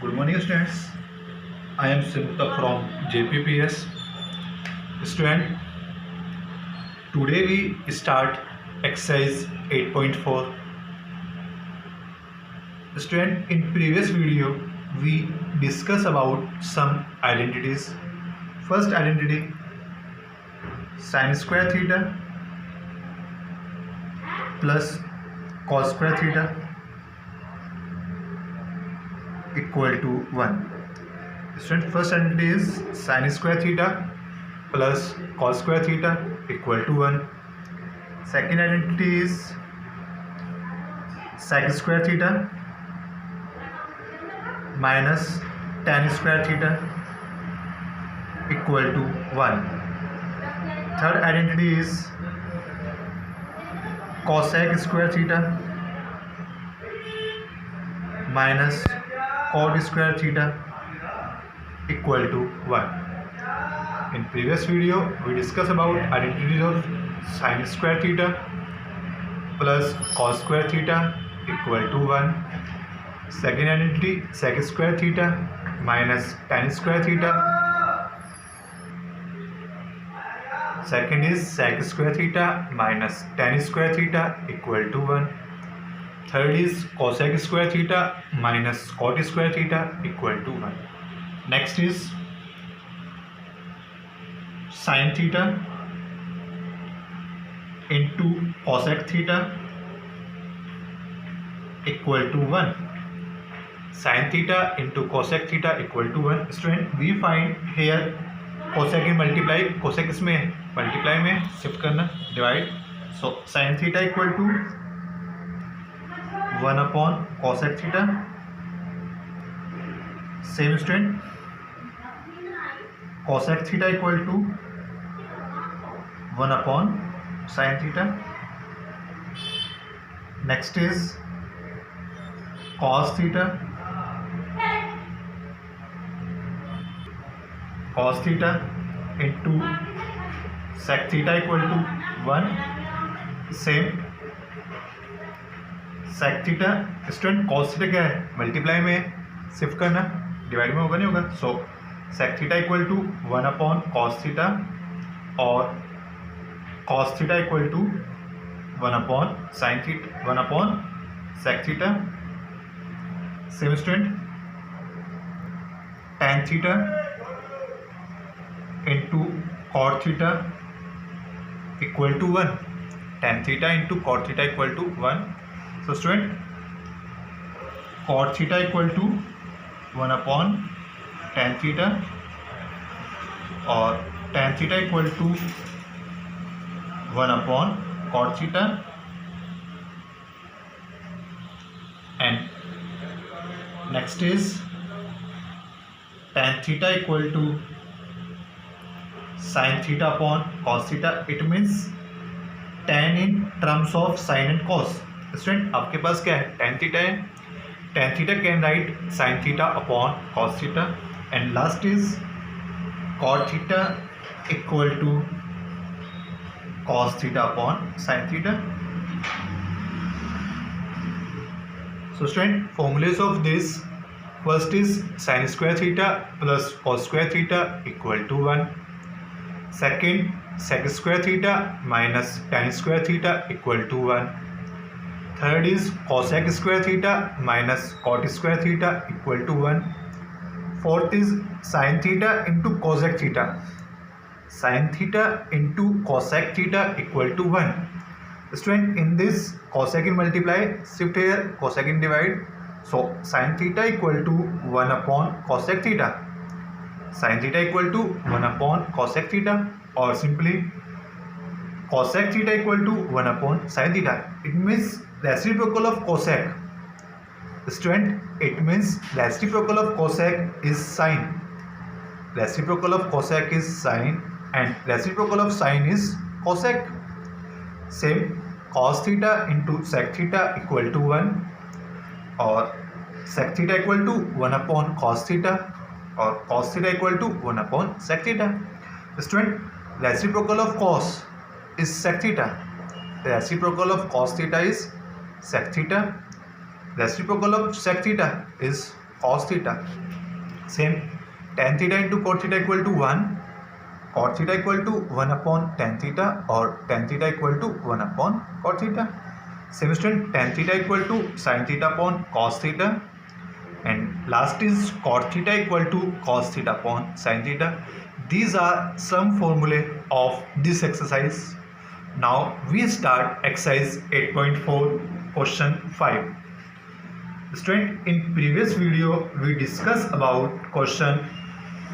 Good morning, students. I am Simta from JPPS. Student, today we start exercise 8.4. Student, in previous video we discuss about some identities. First identity, sin square theta plus cos square theta equal to 1. Student, first identity is sin square theta plus cos square theta equal to 1. Second identity is sec square theta minus tan square theta equal to 1. Third identity is cosec square theta minus cot square theta equal to 1. In previous video we discussed about identities of sin square theta plus cos square theta equal to 1. Second identity, sec square theta minus tan square theta. Second is sec square theta minus tan square theta equal to 1. Third is cosec square theta minus cot square theta equal to 1. Next is sin theta into cosec theta equal to 1. Sin theta into cosec theta equal to 1. Student, we find here cosec in multiply, cosec इसमें multiply में shift करना, divide. So sin theta equal to 1 upon cosec theta. Same student, cosec theta equal to 1 upon sin theta. Next is cos theta into sec theta equal to 1. Same sec theta. Student cos theta क्या है, multiply में shift करना, divide में होगा नहीं होगा. So sec theta equal to 1 upon cos theta और cos theta equal to 1 upon sin theta, 1 upon sec theta. Same student, tan theta into cot theta equal to 1. Tan theta into cot theta equal to 1. So student, cot theta equal to 1 upon tan theta और tan theta equal to 1 upon cot theta. And next is tan theta equal to sin theta upon cos theta. It means tan in terms of sin and cos. Student, आपके पास क्या है, tan theta है, tan theta can write sin theta upon cos theta. And last is cot theta equal to cos theta upon sin theta. So student, formulas of this, first is sin square theta plus cos square theta equal to 1. Second, sec square theta minus tan square theta equal to 1. Third is cosec square theta minus cot square theta equal to 1. Fourth is sin theta into cosec theta. Sin theta into cosec theta equal to 1. Student, in this cosec in multiply, shift here, cosec in divide. So sin theta equal to 1 upon cosec theta. Sin theta equal to 1 upon cosec theta, or simply cosec theta equal to 1 upon sin theta. It means reciprocal of cosec. Student, it means reciprocal of cosec is sine. Reciprocal of cosec is sine and reciprocal of sine is cosec. Same, cos theta into sec theta equal to 1 और sec theta equal to 1 upon cos theta और cos theta equal to 1 upon sec theta. Student, reciprocal of cos is sec theta. Reciprocal of cos theta is sec theta. Reciprocal of sec theta is cos theta. Same, tan theta into cot theta equal to 1, cot theta equal to 1 upon tan theta, or tan theta equal to 1 upon cot theta. Same student, tan theta equal to sin theta upon cos theta, and last is cot theta equal to cos theta upon sin theta. These are some formulae of this exercise. Now we start exercise 8.4 question 5. Student, in previous video we discussed about question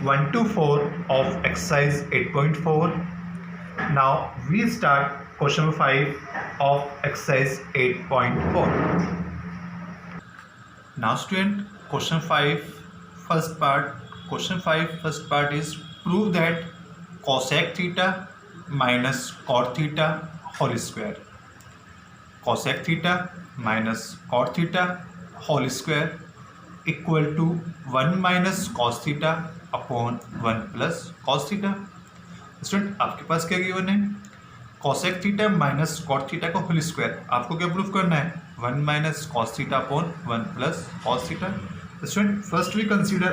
1 to 4 of exercise 8.4. Now we start question 5 of exercise 8.4. Now student, question 5 first part. Question 5 first part is prove that cosec theta minus cot theta whole square. Cosec theta minus cot theta whole square equal to 1 minus cos theta upon 1 plus cos theta. Student, आपके पास क्या given है? cosec theta minus cot theta का whole square. आपको क्या proof करना है? 1 minus cos theta upon 1 plus cos theta. Student, first we consider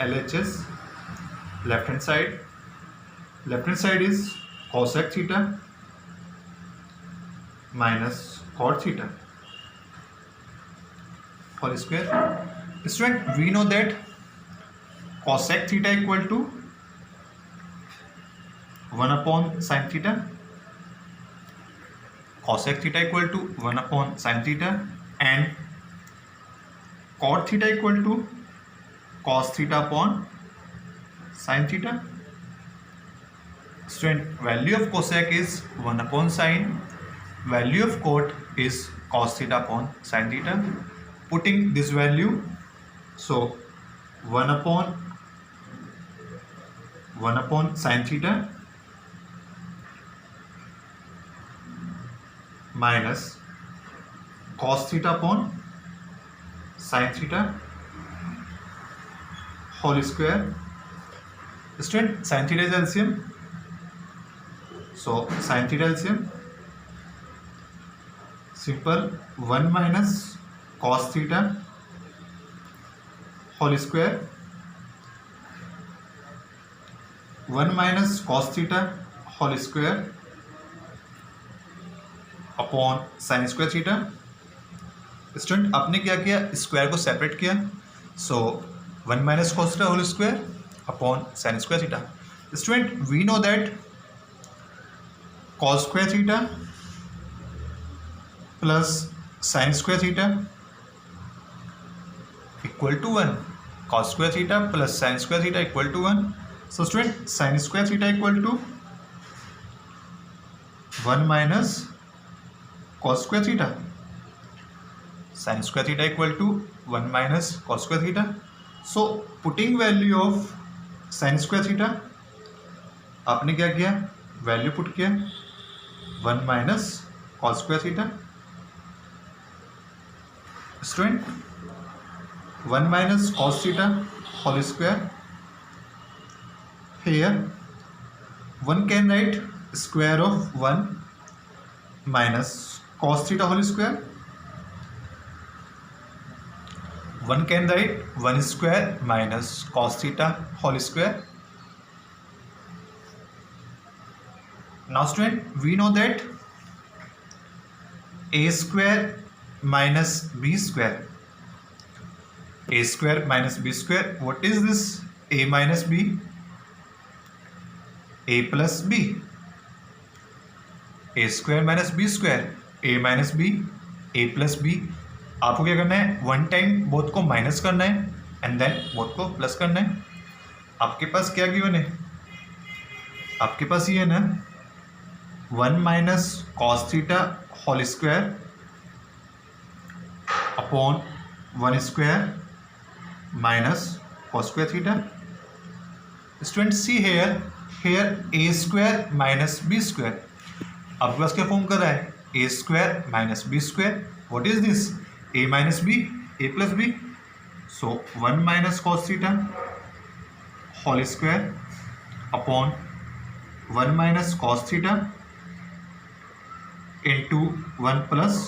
LHS. Left hand side is cosec theta minus cot theta whole square. Student, we know that cosec theta equal to 1 upon sin theta. Cosec theta equal to 1 upon sin theta and cot theta equal to cos theta upon sin theta. Student, value of cosec is 1 upon sin. Value of cot is cos theta upon sin theta. Putting this value, so 1 upon sin theta minus cos theta upon sin theta whole square. Student, sin theta is LCM, so sin theta LCM, simple 1 minus cos theta whole square, 1 minus cos theta whole square upon sin square theta. Student, आपने क्या किया? Square को separate किया, so 1 minus cos theta whole square upon sin square theta. Student, we know that cos square theta plus sin square theta equal to 1. cos square theta plus sin square theta equal to 1. So student, sin square theta equal to 1 minus cos square theta. sin square theta equal to 1 minus cos square theta. So putting value of sin square theta, आपने क्या किया? Value put किया 1 minus cos square theta. Student, 1 minus cos theta whole square. Here one can write square of 1 minus cos theta whole square. One can write 1 square minus cos theta whole square. Now student, we know that a square minus b square. A square minus b square. What is this? A minus b, a plus b. A square minus b square, a minus b, a plus b. आपको क्या करना है? One time both को minus करना है and then both को plus करना है. आपके पास क्या गिवन है? आपके पास ये है ना, 1 minus cos theta whole square upon 1 square minus cos square theta. Student, see here a square minus b square. आपके पास क्या फॉर्म कर रहा है? a square minus b square. What is this? a minus b, a plus b. So 1 minus cos theta whole square upon 1 minus cos theta into 1 plus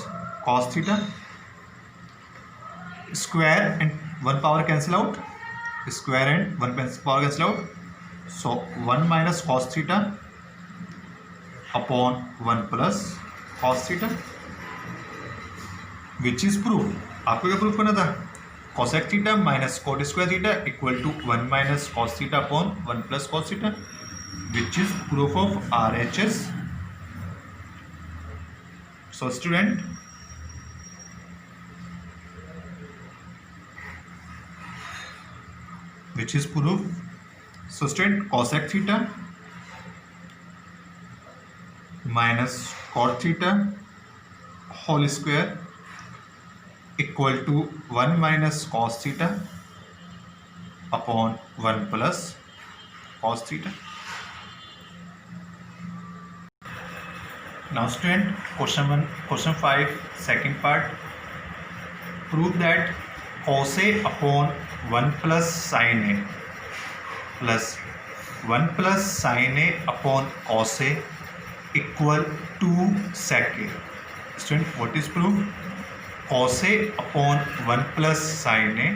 cos theta square and one power cancel out, square and one power cancel out, so 1 minus cos theta upon 1 plus cos theta, which is proof. आपको क्या proof करना था, cosec theta minus cot square theta equal to 1 minus cos theta upon 1 plus cos theta, which is proof of RHS। So student, which is proof, so student cosec theta minus cot theta whole square equal to 1 minus cos theta upon 1 plus cos theta. Now student, question 5 second part, prove that cos A upon 1 plus sin A plus 1 plus sin A upon cos A equal to sec A. Student, what is proof? Cos A upon 1 plus sin A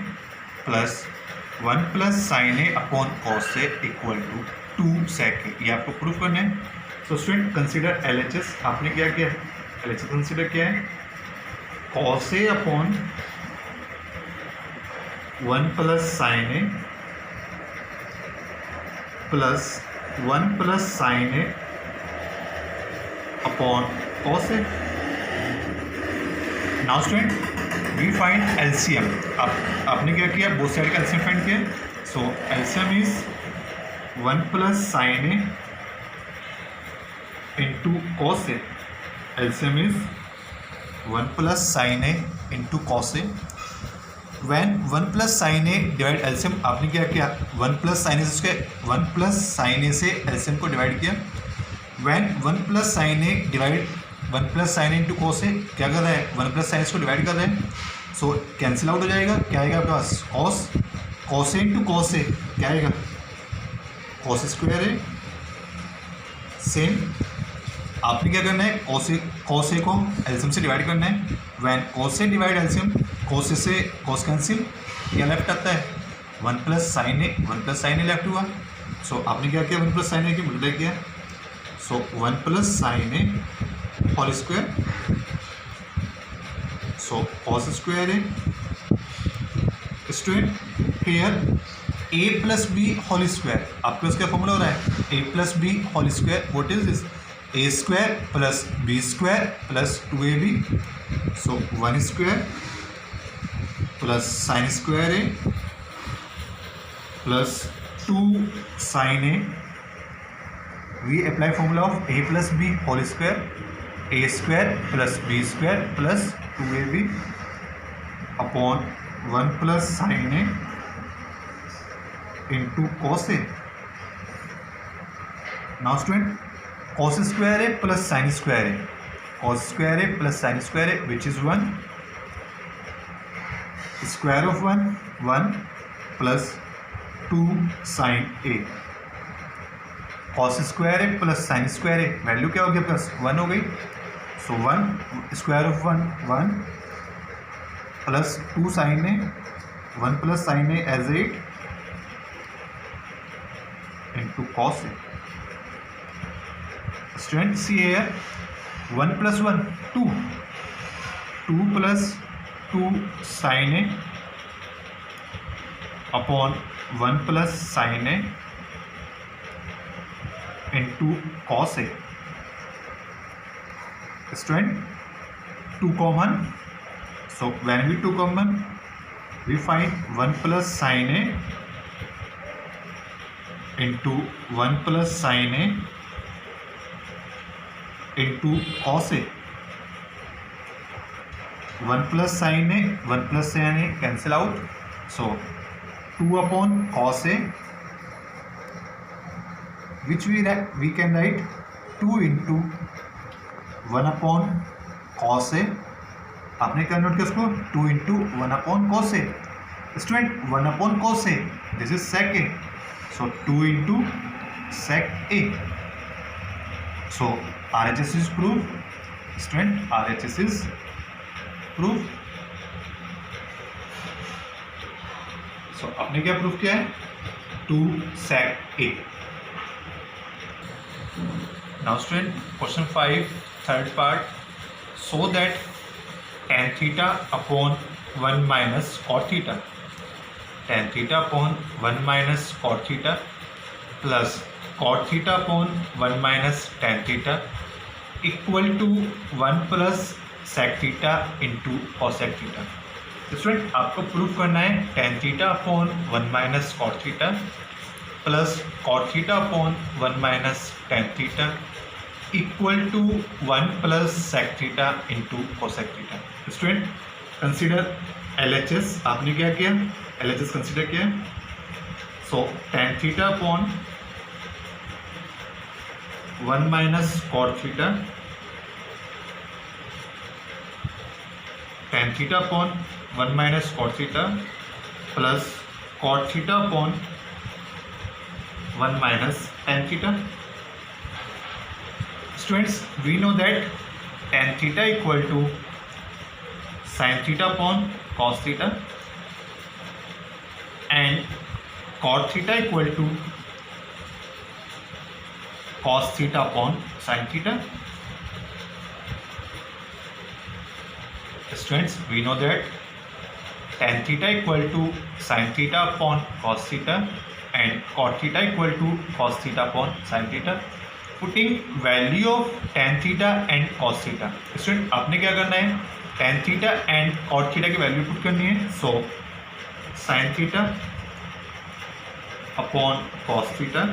plus 1 plus sin A upon cos A equal to 2 sec A. ये आपको proof करना है। तो student consider LHS। आपने क्या किया, LHS consider किया है cos A upon 1 plus sine A plus 1 plus sine A upon cos A. Now student, we find LCM. आपने क्या किया, बोथ साइड का एलसीएम फाइंड किया, so LCM is 1 plus sine A into cos A. LCM is 1 plus sine A into cos A. When 1 plus sine A divide LCM, आपने क्या किया 1 plus sine ए से 1 plus sine ए से LCM को divide किया। Van 1 plus sine A divide 1 plus sine A into cos ए, क्या कर रहा है 1 प्लस साइन ए को डिवाइड कर रहे हैं, सो कैंसिल आउट हो जाएगा। क्या आएगा आपके पास, कॉस ए इंटू कॉस ए, क्या आएगा कॉस स्क्वायर ए। सेम आपने क्या करना है, कॉस ए को एलसीएम से डिवाइड करना है। Van cos A divide LCM, cos A से कॉस कैंसिल, क्या लेफ्ट आता है 1 plus sine A, 1 plus sine A left हुआ। सो आपने क्या किया 1 प्लस साइन ए की मल्टीप्लाई किया, so 1 plus sine a whole square, so cos square a. Student here a plus b whole square, आपके पास क्या फॉर्मूला हो रहा है, a plus b whole square, what is this, a square plus b square plus 2ab, so 1 square plus sine square A plus 2 sine a. We apply formula of a plus b whole square, a square plus b square plus 2ab upon 1 plus sine A into cos A. Now student, cos square A plus sine square A, cos square A plus sine square A which is 1, square of 1 plus 2 sine A, cos square A plus sine square A, value क्या हो गया plus 1 हो गई, so 1 square of 1 plus 2 sine A, 1 plus sine A as 8 into cos A. Student C here 1 plus 1 2 plus 2 sin A upon 1 plus sin A into cos A. Student 2 common, so when we 2 common we find 1 plus sin A into 1 plus sin A into cos A। 1 plus sin A, 1 plus sin A cancel out, so 2 upon cos A, which we can write 2 into 1 upon cos A। आपने क्या note किया उसको, 2 into 1 upon cos A। Student 1 upon cos A, this is sec A, so 2 into sec A, so RHS is proof। Student, RHS is proof। So आपने क्या proof किया है, 2 sec A। Now student question 5 third part, so that tan theta upon 1 minus cot theta, tan theta upon 1 minus cot theta plus cot theta upon 1 minus tan theta equal to 1 plus sec theta into cosec theta. Student आपको proof करना है tan theta upon 1 minus cot theta plus cot theta upon 1 minus tan theta equal to 1 plus sec theta into cosec theta. Student consider LHS, आपने क्या किया, LHS consider किया। So tan theta upon 1 minus cot theta, tan theta upon 1 minus cot theta plus cot theta upon 1 minus tan theta. Students, we know that tan theta equal to sin theta upon cos theta and cot theta equal to cos theta upon sin theta. Students, we know that tan theta equal to sin theta upon cos theta and cot theta equal to cos theta upon sin theta. Putting value of tan theta and cos theta. Student आपने क्या करना है, tan theta and cot theta की value put करनी है। सो sin theta upon cos theta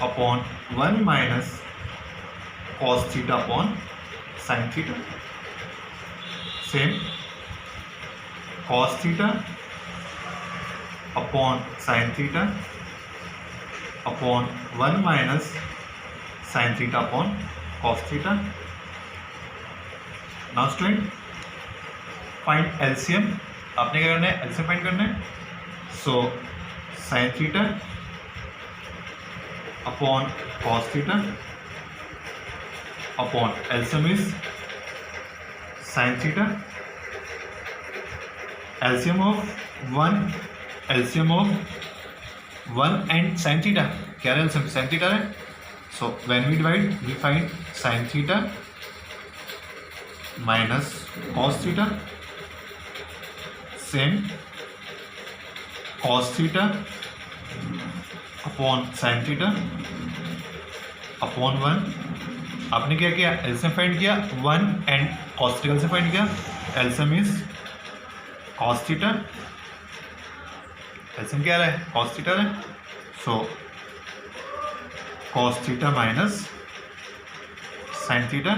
upon 1 minus cos theta upon sin theta, same cos theta upon sin theta upon 1 minus sin theta upon cos theta. Now student find LCM, आपने क्या करना है, LCM find करना है। सो sin theta upon cos theta upon LCM is sin theta, LCM of 1 and sin theta, क्या है sin theta है। So when we divide we find sin theta minus cos theta, same cos theta upon sin theta upon 1। आपने क्या किया, LCM find किया, 1 and cos theta से find किया, LCM is cos theta, LCM क्या रहा है, cos थीटा है। So cos theta minus sin theta.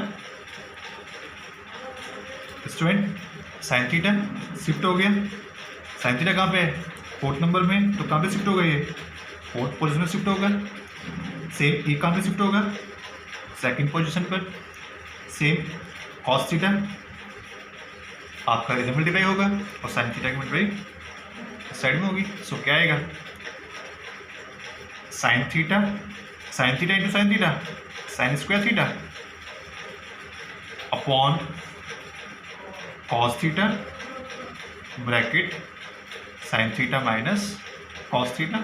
Student sin theta shift हो गया, sin थीटा कहाँ पे है, 4th नंबर में, तो कहाँ पे शिफ्ट होगा, ये 4th पोजीशन में शिफ्ट होगा। सेम ये कहाँ पे शिफ्ट होगा, 2nd पोजीशन पर। सेम cos थीटा आपका इधर मल्टीप्लाई होगा और sin थीटा की मल्टीप्लाई साइड में होगी। सो क्या आएगा, sin theta into sin theta, sin square theta upon cos theta bracket sin theta minus cos theta.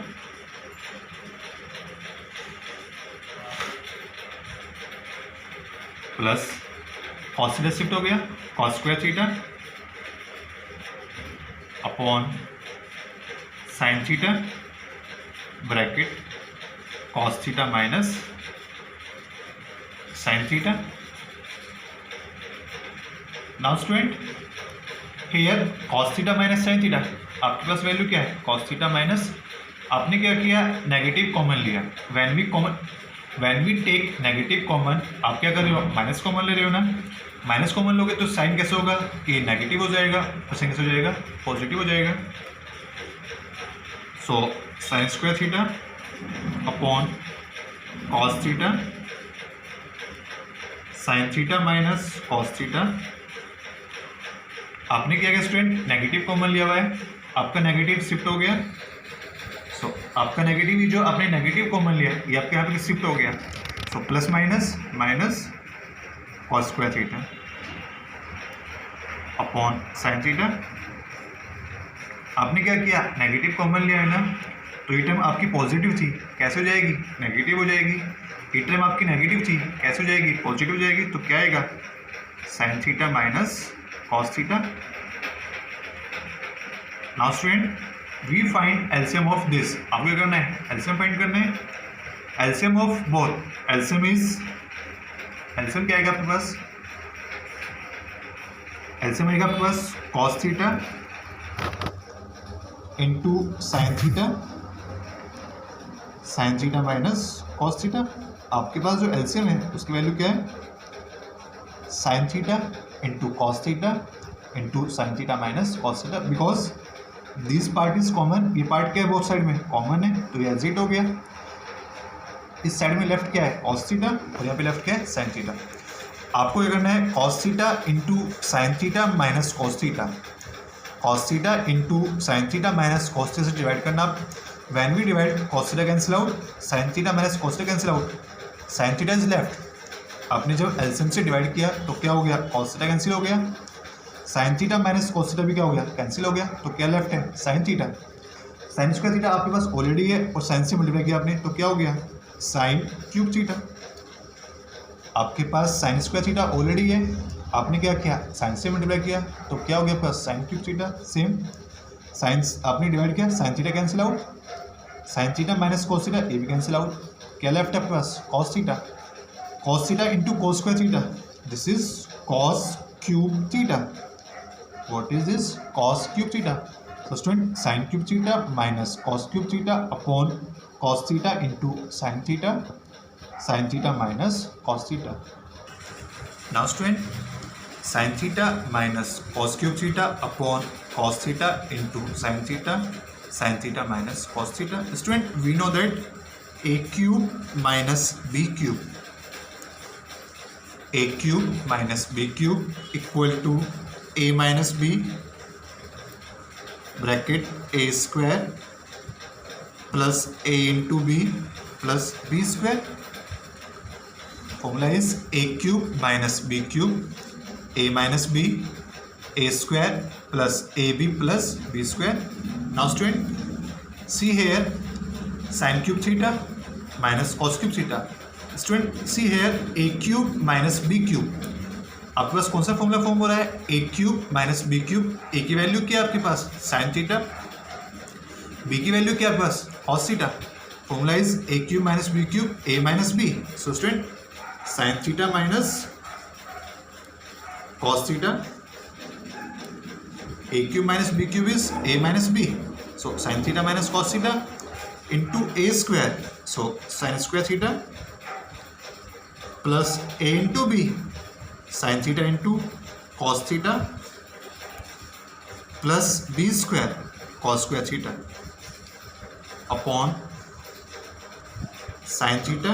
Plus cos theta shift हो गया, cos square theta upon sin theta bracket cos theta minus sin theta. Now student here cos theta minus sin theta, आपके पास value क्या है, cos theta minus, आपने क्या किया, negative common लिया। When we take negative common, आप क्या कर रहे हो, माइनस कॉमन ले रहे हो ना, माइनस कॉमन लोगे तो साइन कैसे होगा, ये नेगेटिव हो जाएगा, तो साइन कैसे हो जाएगा, पॉजिटिव हो जाएगा। सो sine square theta upon cos theta, sine theta minus cos theta. आपने क्या किया स्टूडेंट, नेगेटिव कॉमन लिया हुआ है, आपका नेगेटिव शिफ्ट हो गया। सो आपका नेगेटिव, जो आपने नेगेटिव कॉमन लिया ये आपके यहाँ पे शिफ्ट हो गया। So plus minus minus cos square theta upon sine theta आपने क्या किया, नेगेटिव कॉमन लिया है ना, तो ये टर्म आपकी पॉजिटिव थी, कैसे हो जाएगी, नेगेटिव हो जाएगी। ये टर्म आपकी नेगेटिव थी, कैसे हो जाएगी, पॉजिटिव हो जाएगी। तो क्या आएगा, sine theta minus cos theta. Now student we find LCM of this. आपको क्या करना है, एलसीएम फाइंड करना है, एलसीएम ऑफ बोथ। एलसीएम क्या आएगा आपके पास, एलसीएम आएगा आपके पास cos theta into sine theta minus cos theta. आपके पास जो एलसीएम है उसकी वैल्यू क्या है, sine theta into cos theta into sine theta minus cos theta. Because this part is common, ये पार्ट क्या है बोथ साइड में कॉमन है, तो ये एग्जिट हो गया। इस साइड में लेफ्ट क्या है, कॉस थीटा, और यहाँ पे लेफ्ट क्या है, साइन थीटा। आपको ये करना है cos theta into sine theta minus cos theta, cos theta into sine theta minus cos theta से डिवाइड करना। When we divide cos theta cancel out, sine theta minus cos theta cancel out, sine theta is left. आपने जब LCM से divide किया तो क्या हो गया, कॉस थीटा कैंसिल हो गया, sign theta minus cos theta भी क्या हो गया, कैंसिल हो गया। तो क्या लेफ्ट है, sine theta. Sine square theta आपके पास ऑलरेडी है और साइन से मल्टीप्लाई किया आपने, तो क्या हो गया, साइन क्यूब थीटा। आपके पास साइन स्क्वायर थीटा ऑलरेडी है, आपने क्या किया, साइन से मल्टीप्लाई किया, तो क्या हो गया plus sine cube theta. Same sine आपने डिवाइड किया, sine theta cancel out, sine theta minus cos theta ये भी कैंसिल आउट। क्या लेफ्ट है plus cos theta into cos square theta, this is cos cube theta. What is this, cos cube theta. So student sin cube theta minus cos cube theta upon cos theta into sin theta minus cos theta. Now student sin theta minus cos cube theta upon cos theta into sin theta minus cos theta. Student we know that a cube minus b cube equal to a minus b bracket a square plus a into b plus b square. Formula is a cube minus b cube, a minus b, a square plus a b plus b square. Now student see here sine cube theta minus cos cube theta. Student see here a cube minus b cube, आपके पास कौन सा formula form हो रहा है, a cube minus b cube. A की value क्या है आपके पास, साइन थीटा, बी की वैल्यू क्या है आपके पास, cos theta. Formula is a cube minus b cube, a minus b. So student sine theta minus cos theta, a cube minus b cube is a minus b, so sine theta minus cos theta into a square, so sine square theta plus a into b, sine theta into cos theta plus b square cos square theta upon sine theta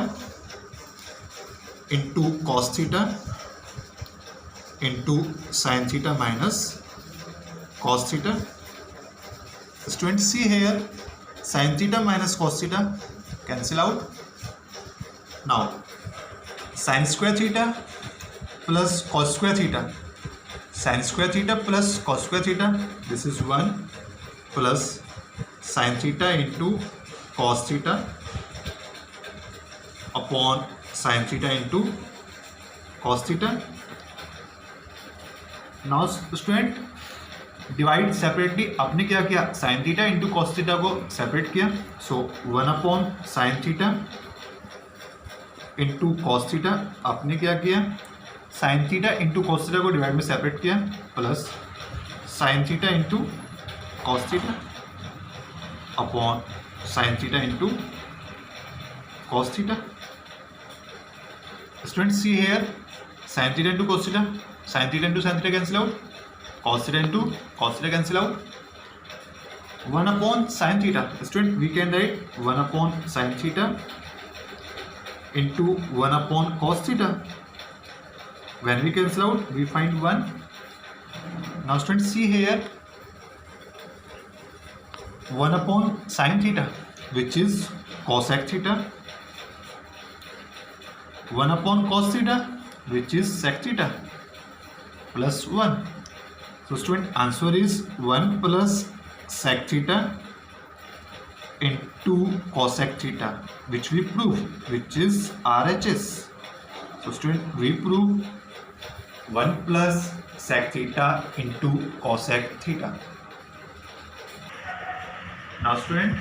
into cos theta into sine theta minus cos theta. Student see here sine theta minus cos theta cancel out. Now sine square theta plus cos square theta, sine square theta plus cos square theta, this is 1 plus sine theta into cos theta upon sine theta into cos theta. Now student divide separately, आपने क्या किया, sine theta into cos theta को separate किया, so 1 upon sine theta into cos theta. आपने क्या किया, sine theta into cos theta को divide में सेपरेट किया, plus sine theta into cos theta upon sine theta into cos theta. Student see here sine theta into cos theta, sine theta into sine theta cancel out, cos theta into cos theta cancel out, 1 upon sine theta. Student we can write 1 upon sine theta into 1 upon cos theta. When we cancel out, we find 1. Now students see here 1 upon sin theta, which is cosec theta, 1 upon cos theta, which is sec theta, plus 1. So student answer is 1 plus sec theta into cosec theta, which we prove, which is RHS. So student, we prove 1 plus sec theta into cosec theta. Now student,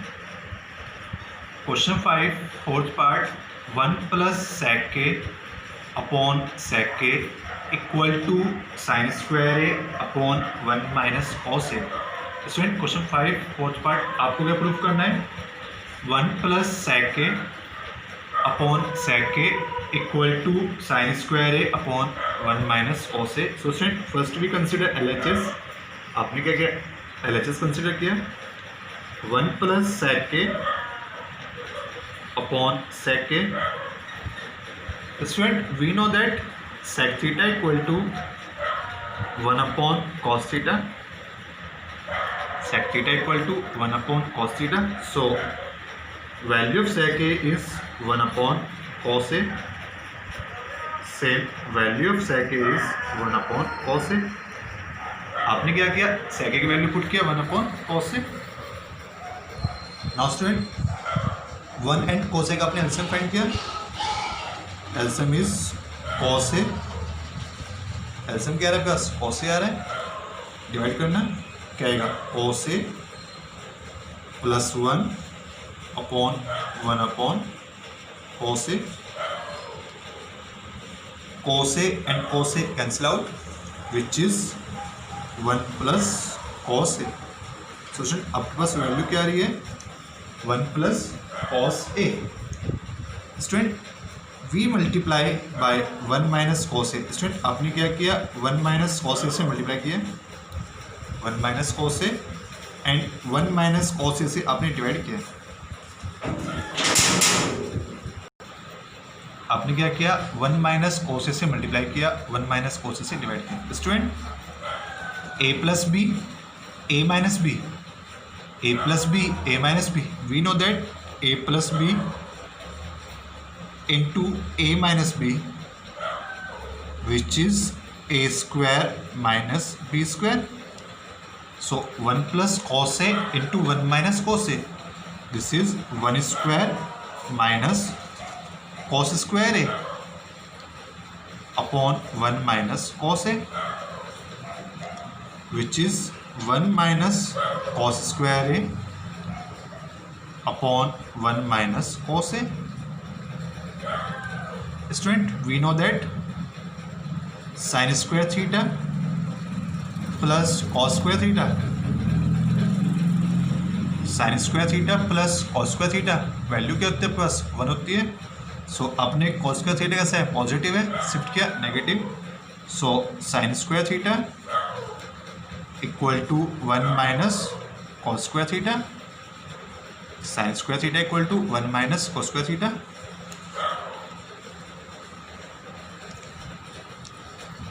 question 5 fourth part, 1 plus sec k upon sec k equal to sin square a upon 1 minus cos a. Student question 5 fourth part आपको क्या proof करना है, 1 plus sec k upon sec k equal to sin square a upon 1 minus cos a. So student first we consider LHS. आपने क्या किया, LHS consider किया, 1 plus sec k upon sec k. Student we know that sec theta equal to 1 upon cos theta. Sec theta equal to 1 upon cos theta. So value of sec a is 1 upon cos a. Same value of sec a is 1 upon cos a. आपने क्या किया, sec a की value put किया 1 upon cos a. Now student 1 and cos a का आपने LCM find किया. LCM is cos a. LCM क्या आ रहा है प्लस cos a आ रहा है, डिवाइड करना क्या आएगा, cos a plus 1 upon 1 upon cos a. cos a and cos a cancel out, which is 1 plus cos a. So student आपके पास वैल्यू क्या आ रही है, 1 plus cos a. Student we multiply by 1 minus cos a. Student आपने क्या किया, 1 minus cos a से मल्टीप्लाई किया, 1 minus cos a and 1 minus cos a से आपने डिवाइड किया. आपने क्या किया, 1 माइनस cos a से मल्टीप्लाई किया, 1 माइनस cos a से डिवाइड किया. Student a plus b a minus b, a plus b a minus b, we know that a plus b into a minus b which is a square minus b square. So 1 plus cos a into 1 minus cos a. This is 1 square minus cos square a upon 1 minus cos a, which is 1 minus cos square a upon 1 minus cos a. Student, we know that sin square theta plus cos square theta, sine square theta plus cos square theta value क्या होती है, plus 1 होती है. सो आपने cos square theta कैसा है, positive है, shift किया negative. So sine square theta equal to 1 minus cos square theta, sine square theta equal to 1 minus cos square theta.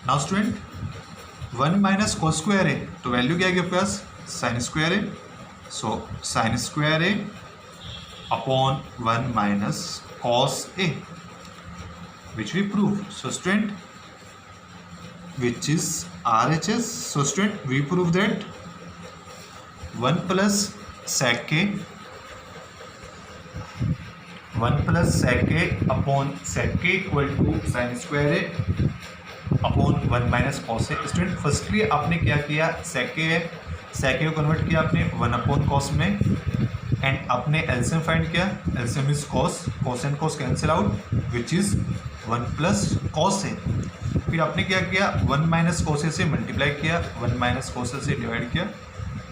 Now student 1 minus cos square a, तो value क्या है आपके पास, sine square a. So sine square a upon 1 minus cos a, which we prove. So student which is RHS. So student we prove that 1 plus sec k, 1 plus sec k upon sec k equal to sine square a upon 1 minus cos a. Student firstly आपने क्या किया, sec को convert किया आपने 1 upon cos में and आपने LCM find किया. LCM is cos and cos cancel out, which is 1 plus cos a. फिर आपने क्या किया, 1 माइनस cos ए से मल्टीप्लाई किया, 1 माइनस cos ए से डिवाइड किया,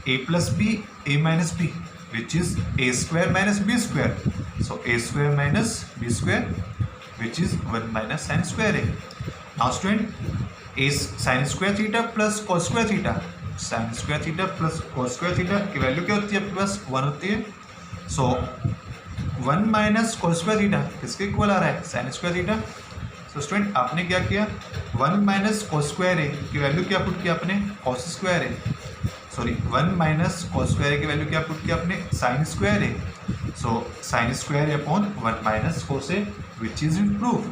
a plus b a minus b which is a square minus b square. So a square minus b square which is 1 minus sine square a. Now student a sine square theta plus cos square theta, sine square theta plus cos square theta की value क्या होती है आपके पास, 1 होती है. सो 1 minus cos square theta किसके इक्वल आ रहा है, sine square theta. So student आपने क्या किया, 1 माइनस cos स्क्वायर ए की वैल्यू क्या पुट किया आपने, cos स्क्वायर ए. सॉरी 1 माइनस cos स्क्वायर ए की वैल्यू क्या पुट किया आपने, sign square a. So sine square a upon 1 minus cos a, which is proof.